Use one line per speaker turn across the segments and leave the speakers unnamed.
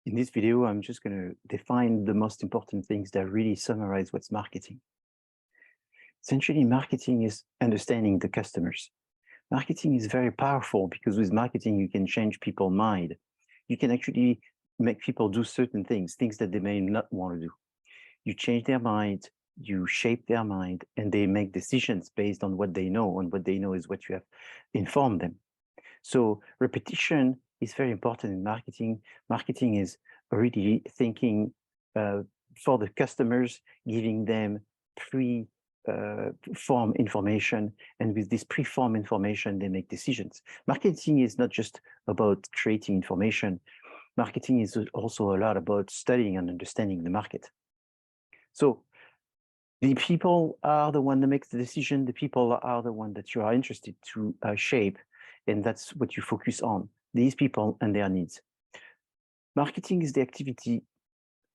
In this video, I'm just going to define the most important things that really summarize what's marketing. Essentially, marketing is understanding the customers. Marketing is very powerful because with marketing, you can change people's mind. You can actually make people do certain things that they may not want to do. You change their mind, you shape their mind, and they make decisions based on what they know, and what they know is what you have informed them. So repetition is very important in marketing. Marketing is really thinking for the customers, giving them pre-form information, and with this pre-form information, they make decisions. Marketing is not just about creating information. Marketing is also a lot about studying and understanding the market. So the people are the one that makes the decision. The people are the one that you are interested to shape, and that's what you focus on, these people and their needs. Marketing is the activity,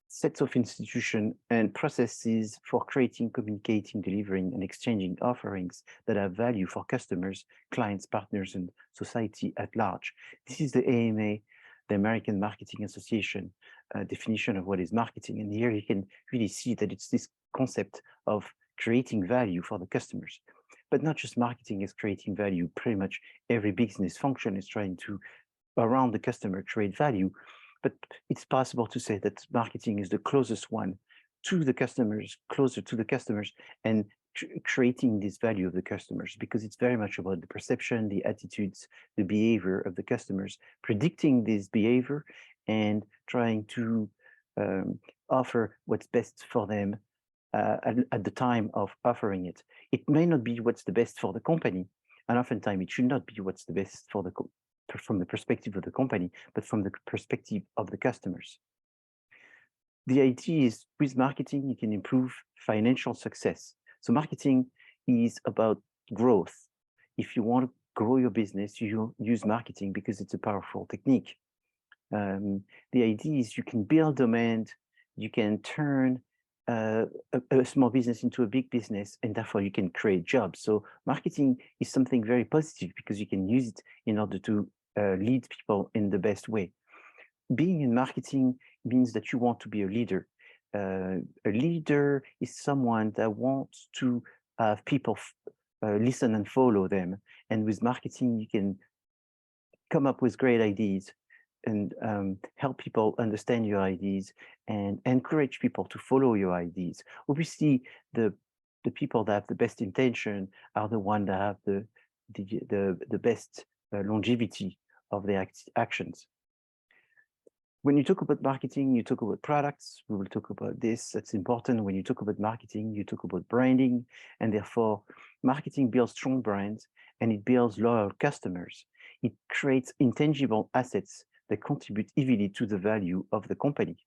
sets of institutions and processes for creating, communicating, delivering, and exchanging offerings that have value for customers, clients, partners, and society at large. This is the AMA, the American Marketing Association, definition of what is marketing. And here you can really see that it's this concept of creating value for the customers. But not just marketing is creating value. Pretty much every business function is trying to, around the customer, create value. But it's possible to say that marketing is the closest one to the customers, closer to the customers, and creating this value of the customers, because it's very much about the perception, the attitudes, the behavior of the customers, predicting this behavior and trying to offer what's best for them at the time of offering it. It may not be what's the best for the company, and oftentimes it should not be what's the best for the from the perspective of the company, but from the perspective of the customers. The idea is with marketing, you can improve financial success. So marketing is about growth. If you want to grow your business, you use marketing because it's a powerful technique. The idea is you can build demand, you can turn a small business into a big business, and therefore you can create jobs. So marketing is something very positive because you can use it in order to lead people in the best way. Being in marketing means that you want to be a leader. A leader is someone that wants to have people listen and follow them. And with marketing, you can come up with great ideas and help people understand your ideas and encourage people to follow your ideas. Obviously, the people that have the best intention are the ones that have the best longevity of their actions. When you talk about marketing, you talk about products. We will talk about this. That's important. When you talk about marketing, you talk about branding, and therefore marketing builds strong brands and it builds loyal customers. It creates intangible assets that contribute heavily to the value of the company.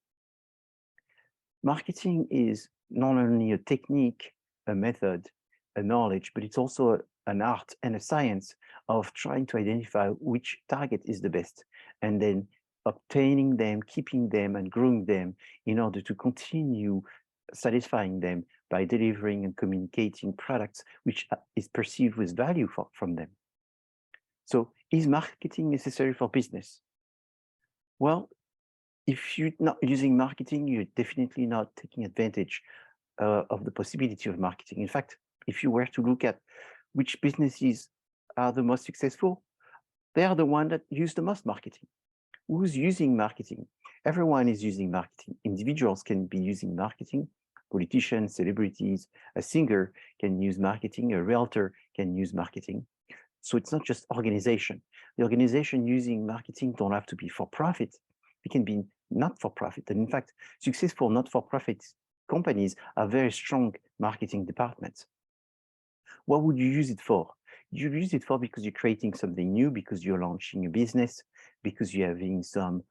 Marketing is not only a technique, a method, a knowledge, but it's also an art and a science of trying to identify which target is the best, and then obtaining them, keeping them, and growing them in order to continue satisfying them by delivering and communicating products which is perceived with value from them. So is marketing necessary for business? Well, if you're not using marketing, you're definitely not taking advantage of the possibility of marketing. In fact, if you were to look at which businesses are the most successful, they are the ones that use the most marketing. Who's using marketing? Everyone is using marketing. Individuals can be using marketing. Politicians, celebrities, a singer can use marketing, a realtor can use marketing. So it's not just organization. The organization using marketing don't have to be for profit. It can be not for profit. And in fact, successful not-for-profit companies are very strong marketing departments. What would you use it for? You use it for because you're creating something new, because you're launching a business, because you're having some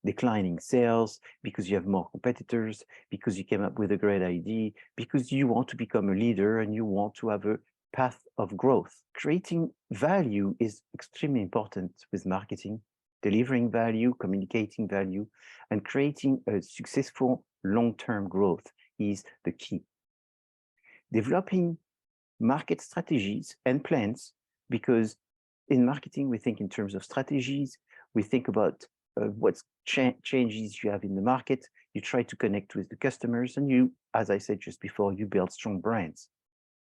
declining sales, because you have more competitors, because you came up with a great idea, because you want to become a leader and you want to have a path of growth. Creating value is extremely important with marketing. Delivering value, communicating value, and creating a successful long-term growth is the key. Developing market strategies and plans, because in marketing, we think in terms of strategies, we think about what changes you have in the market. You try to connect with the customers, and you, as I said just before, you build strong brands.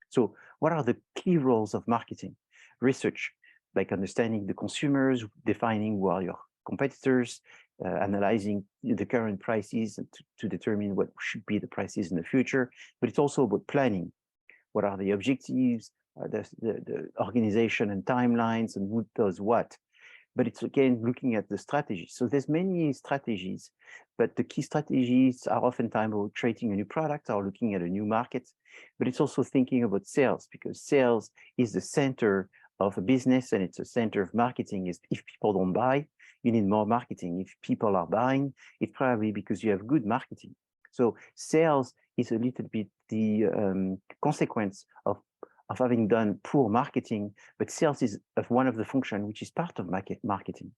So what are the key roles of marketing? Research, like understanding the consumers, defining who are your competitors, analyzing the current prices and to determine what should be the prices in the future. But it's also about planning. What are the objectives, the organization and timelines, and who does what? But it's again looking at the strategy. So there's many strategies, but the key strategies are oftentimes about creating a new product or looking at a new market. But it's also thinking about sales, because sales is the center of a business and it's a center of marketing. Is if people don't buy, you need more marketing. If people are buying, it's probably because you have good marketing. So sales is a little bit the consequence of having done poor marketing, but sales is one of the functions which is part of marketing.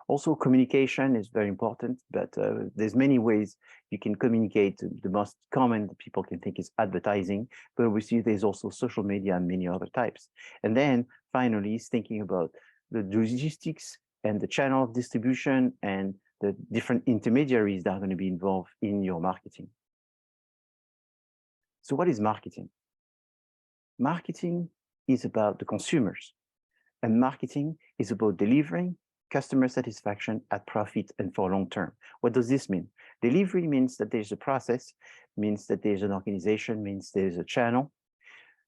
Also, communication is very important, but there's many ways you can communicate. The most common that people can think is advertising, but obviously there's also social media and many other types. And then finally, is thinking about the logistics and the channel of distribution and the different intermediaries that are going to be involved in your marketing. So what is marketing? Marketing is about the consumers, and marketing is about delivering customer satisfaction at profit and for long term. What does this mean? Delivery means that there's a process, means that there's an organization, means there's a channel.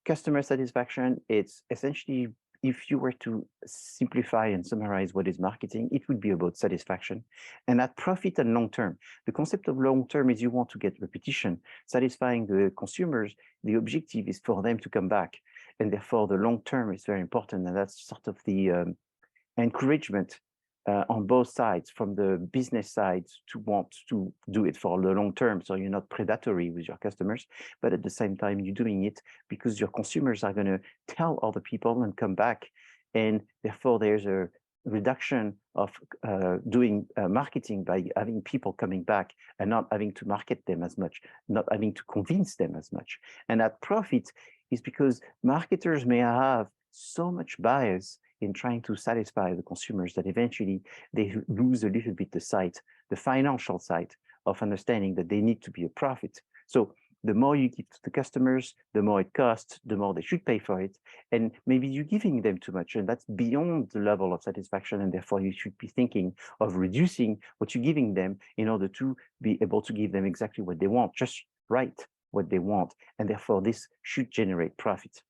Customer satisfaction, it's essentially, if you were to simplify and summarize what is marketing, it would be about satisfaction. And at profit and long term, the concept of long term is you want to get repetition, satisfying the consumers. The objective is for them to come back. And therefore, the long term is very important. And that's sort of the encouragement on both sides, from the business side to want to do it for the long term. So you're not predatory with your customers, but at the same time, you're doing it because your consumers are going to tell other people and come back. And therefore, there's a reduction of doing marketing by having people coming back and not having to market them as much, not having to convince them as much. And at profit is because marketers may have so much bias in trying to satisfy the consumers that eventually they lose a little bit the sight, the financial side of understanding that they need to be a profit. So the more you give to the customers, the more it costs, the more they should pay for it. And maybe you're giving them too much, and that's beyond the level of satisfaction. And therefore, you should be thinking of reducing what you're giving them in order to be able to give them exactly what they want, just right what they want. And therefore, this should generate profit.